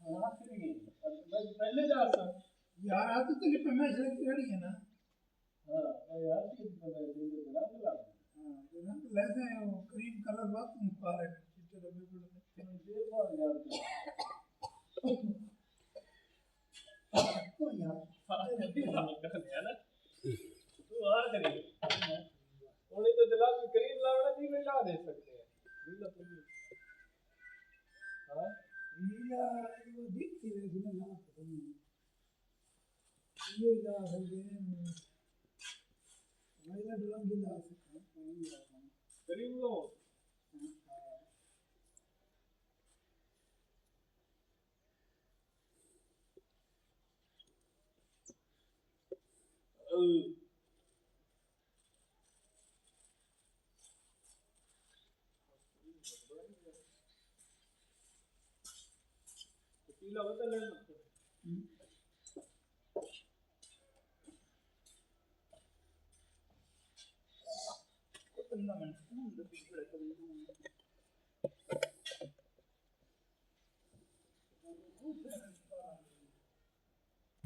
आखिरी पहले जा सक यार आज तो लिप में से रेडी है ना। हां यार की पता है दिन बना चला। हां जो ना लेते हैं वो क्रीम कलर बात मुबारक है चलो बिल्कुल देखो यार तो यार है ना तू आ करी उन्हें तो दिला भी करीब लावड़ा जी में ला दे सकते हैं नीला तो हां नीला वो दिखती है सुना ना पता नहीं ये ला सकते हैं महिला ड्रम भी ला सकते हैं करीब लो पीला होता ले मत तो ना मैं